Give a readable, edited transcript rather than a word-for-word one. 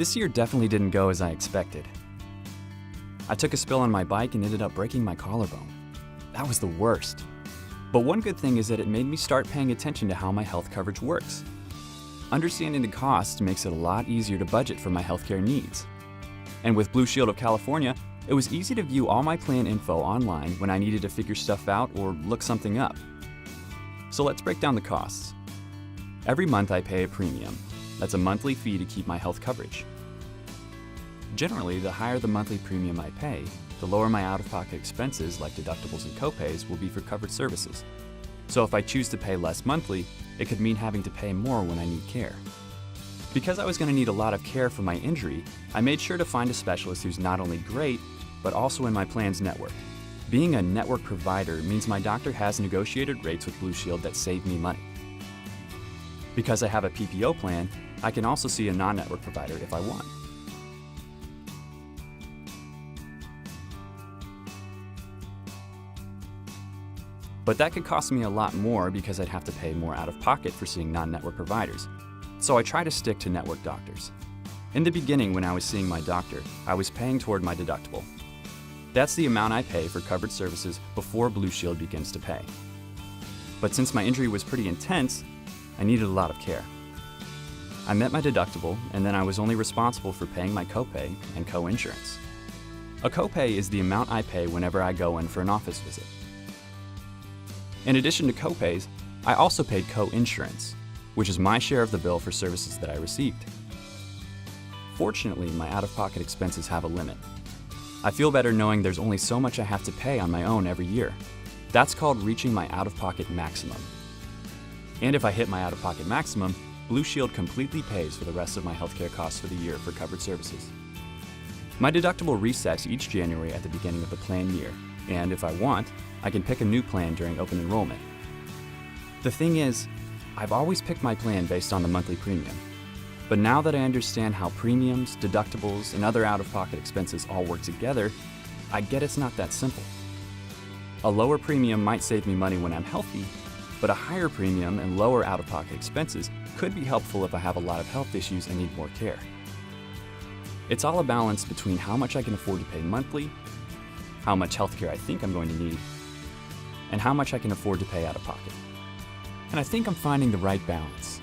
This year definitely didn't go as I expected. I took a spill on my bike and ended up breaking my collarbone. That was the worst. But one good thing is that it made me start paying attention to how my health coverage works. Understanding the costs makes it a lot easier to budget for my healthcare needs. And with Blue Shield of California, it was easy to view all my plan info online when I needed to figure stuff out or look something up. So let's break down the costs. Every month I pay a premium. That's a monthly fee to keep my health coverage. Generally, the higher the monthly premium I pay, the lower my out-of-pocket expenses like deductibles and copays will be for covered services. So if I choose to pay less monthly, it could mean having to pay more when I need care. Because I was going to need a lot of care for my injury, I made sure to find a specialist who's not only great, but also in my plan's network. Being a network provider means my doctor has negotiated rates with Blue Shield that save me money. Because I have a PPO plan, I can also see a non-network provider if I want. But that could cost me a lot more because I'd have to pay more out of pocket for seeing non-network providers. So I try to stick to network doctors. In the beginning, when I was seeing my doctor, I was paying toward my deductible. That's the amount I pay for covered services before Blue Shield begins to pay. But since my injury was pretty intense, I needed a lot of care. I met my deductible, and then I was only responsible for paying my copay and co-insurance. A copay is the amount I pay whenever I go in for an office visit. In addition to copays, I also paid co-insurance, which is my share of the bill for services that I received. Fortunately, my out-of-pocket expenses have a limit. I feel better knowing there's only so much I have to pay on my own every year. That's called reaching my out-of-pocket maximum. And if I hit my out-of-pocket maximum, Blue Shield completely pays for the rest of my healthcare costs for the year for covered services. My deductible resets each January at the beginning of the plan year, and if I want, I can pick a new plan during open enrollment. The thing is, I've always picked my plan based on the monthly premium. But now that I understand how premiums, deductibles, and other out-of-pocket expenses all work together, I get it's not that simple. A lower premium might save me money when I'm healthy, but a higher premium and lower out-of-pocket expenses could be helpful if I have a lot of health issues and need more care. It's all a balance between how much I can afford to pay monthly, how much healthcare I think I'm going to need, and how much I can afford to pay out of pocket. And I think I'm finding the right balance.